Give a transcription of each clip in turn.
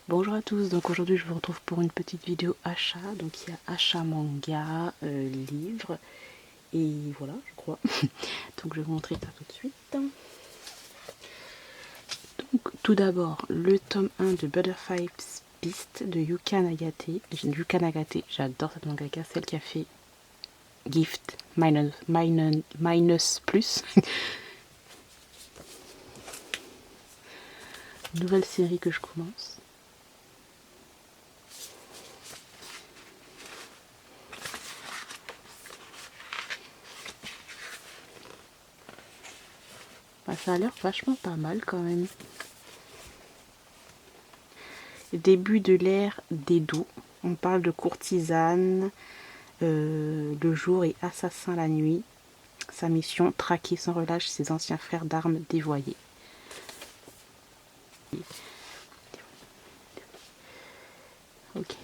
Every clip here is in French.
Bonjour à tous, donc aujourd'hui je vous retrouve pour une petite vidéo achat. Donc il y a achat manga, livre, et voilà je crois. Donc je vais vous montrer ça tout de suite. Donc tout d'abord le tome 1 de Butterfly's Beast de Yuka Nagate. Yuka Nagate, j'adore cette mangaka, celle qui a fait Gift minus plus. Nouvelle série que je commence. Bah, ça a l'air vachement pas mal quand même. Début de l'ère d'Edo. On parle de courtisane le jour et assassin la nuit. Sa mission, traquer sans relâche ses anciens frères d'armes dévoyés. Ok.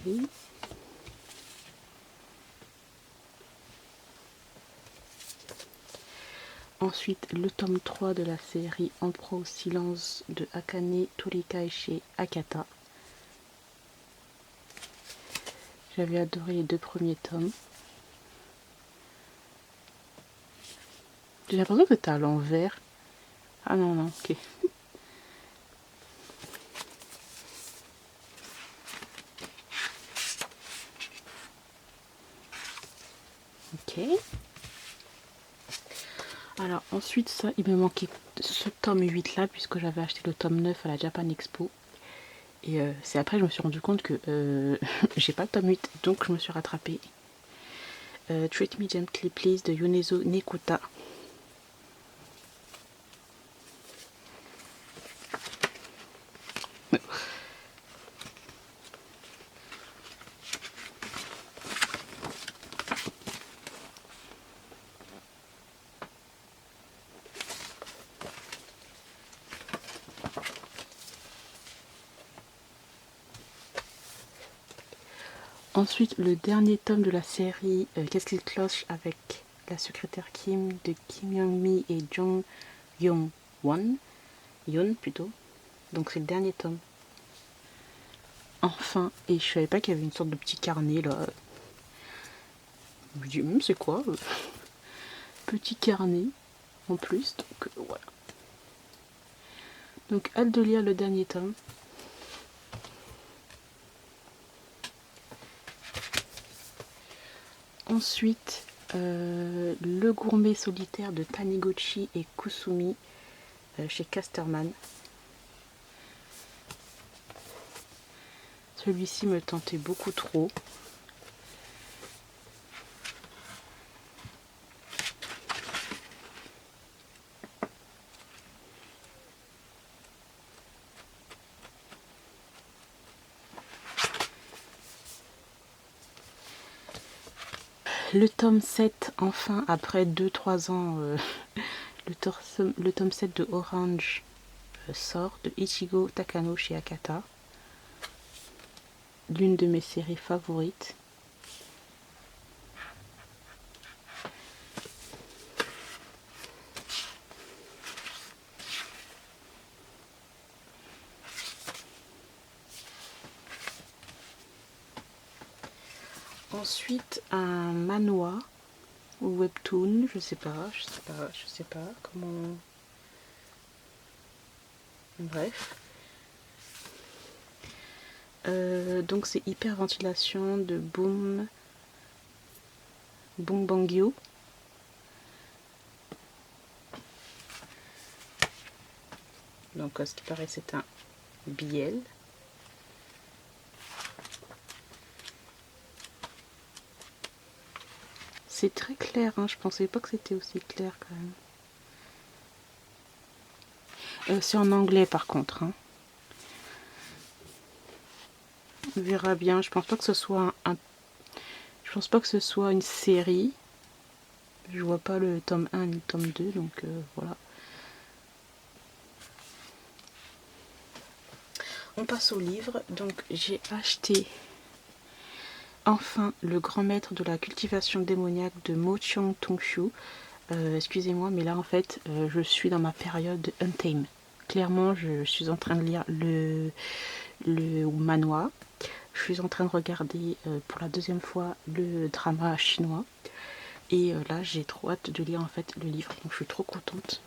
Ensuite, le tome 3 de la série En proie au silence de Akane Torika chez Akata. J'avais adoré les deux premiers tomes. J'ai l'impression que c'était à l'envers. Ah non, non, ok. Ok. Alors ensuite, ça, il me manquait ce tome 8 là, puisque j'avais acheté le tome 9 à la Japan Expo. Et c'est après que je me suis rendu compte que j'ai pas le tome 8, donc je me suis rattrapée. Treat Me Gently Please de Yonezo Nekuta. Ensuite, le dernier tome de la série Qu'est-ce qu'il cloche avec la secrétaire Kim de Kim Young-mi et Jong Young-won. Yoon plutôt. Donc c'est le dernier tome. Enfin, et je savais pas qu'il y avait une sorte de petit carnet là. Je me dis, c'est quoi petit carnet en plus. Donc voilà. Donc hâte de lire le dernier tome. Ensuite, le gourmet solitaire de Taniguchi et Kusumi chez Casterman. Celui-ci me tentait beaucoup trop. Le tome 7, enfin, après 2-3 ans, le tome 7 de Orange sort, de Ichigo Takano chez Akata. L'une de mes séries favorites. Ensuite, un manhwa ou webtoon, je sais pas comment. Bref. Donc c'est Hyperventilation de Boom Bangyo. Donc ce qui paraît c'est un BL. C'est très clair, hein, je pensais pas que c'était aussi clair quand même. C'est en anglais par contre. Hein. On verra bien, je pense pas que ce soit je pense pas que ce soit une série. Je vois pas le tome 1 ni le tome 2, donc voilà. On passe au livre. Donc j'ai acheté enfin le grand maître de la cultivation démoniaque de Mo Cheong Tongshu. Excusez-moi, mais là en fait je suis dans ma période Untamed. Clairement je suis en train de lire le manhwa. Je suis en train de regarder pour la deuxième fois le drama chinois. Et là, j'ai trop hâte de lire en fait le livre. Donc je suis trop contente.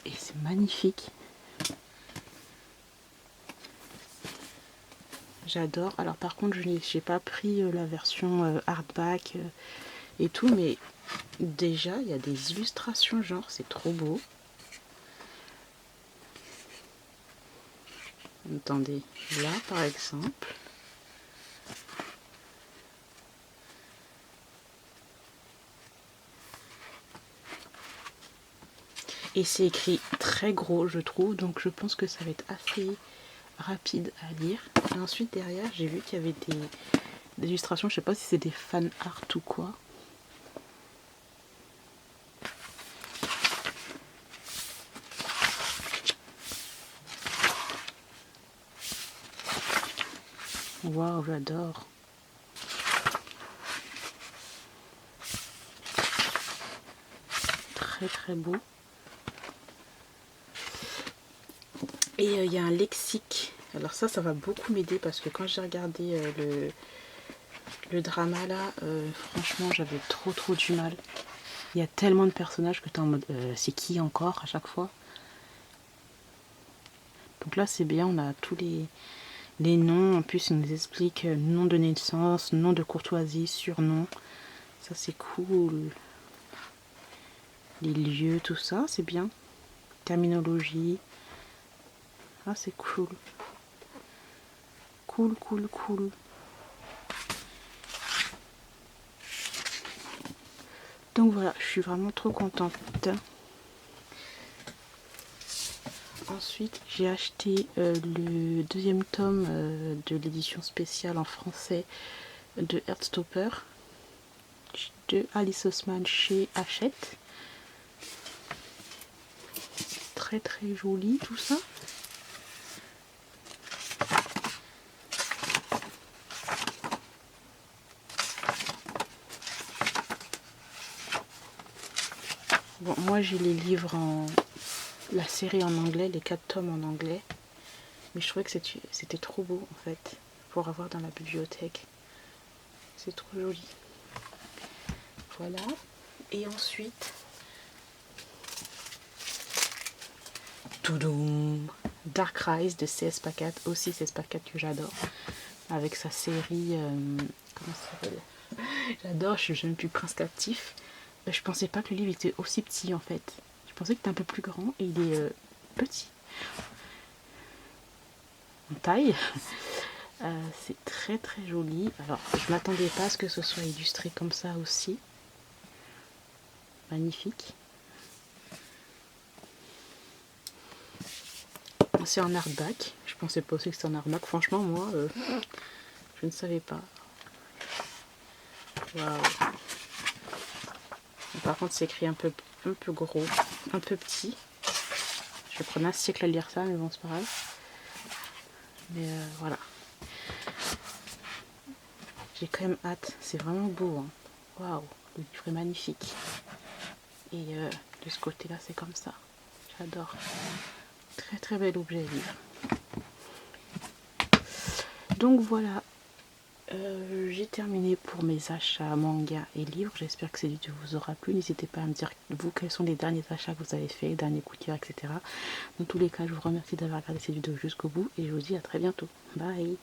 Et c'est magnifique. J'adore. Alors par contre, je n'ai pas pris la version hardback et tout. Mais déjà, il y a des illustrations genre, c'est trop beau. Attendez, là par exemple. Et c'est écrit très gros, je trouve. Donc je pense que ça va être assez rapide à lire. Et ensuite derrière, j'ai vu qu'il y avait des illustrations. Je sais pas si c'est des fan art ou quoi. Waouh, j'adore. Très très beau. Et il y a un lexique. Alors ça va beaucoup m'aider parce que quand j'ai regardé le drama là, franchement j'avais trop du mal. Il y a tellement de personnages que tu es en mode c'est qui encore à chaque fois. Donc là c'est bien, on a tous les noms. En plus il nous explique nom de naissance, nom de courtoisie, surnom. Ça c'est cool. Les lieux, tout ça c'est bien. Terminologie. Ah c'est cool. Cool. Donc voilà, je suis vraiment trop contente. Ensuite, j'ai acheté le deuxième tome de l'édition spéciale en français de Heartstopper de Alice Oseman chez Hachette. Très joli tout ça. Bon, moi j'ai les livres la série en anglais, les 4 tomes en anglais. Mais je trouvais que c'était trop beau en fait pour avoir dans la bibliothèque. C'est trop joli. Voilà. Et ensuite, toudoum, Dark Rise de CS Pacat, aussi CS Pacat que j'adore, avec sa série, comment ça s'appelle? J'adore, je suis plus Prince Captif. Je pensais pas que le livre était aussi petit en fait. Je pensais que c'était un peu plus grand et il est petit en taille. C'est très joli. Alors je m'attendais pas à ce que ce soit illustré comme ça aussi. Magnifique. C'est en hardback. Je pensais pas aussi que c'était en hardback. Franchement moi je ne savais pas. Waouh. Par contre c'est écrit un peu gros, un peu petit. Je vais prendre un siècle à lire ça, mais bon c'est pas grave. Mais voilà. J'ai quand même hâte. C'est vraiment beau. Hein. Waouh, le livre est magnifique. Et de ce côté-là, c'est comme ça. J'adore. Très bel objet à lire. Donc voilà. J'ai terminé pour mes achats manga et livres. J'espère que cette vidéo vous aura plu. N'hésitez pas à me dire vous quels sont les derniers achats que vous avez fait, les derniers coups de cœur, etc. Dans tous les cas, je vous remercie d'avoir regardé cette vidéo jusqu'au bout et je vous dis à très bientôt. Bye.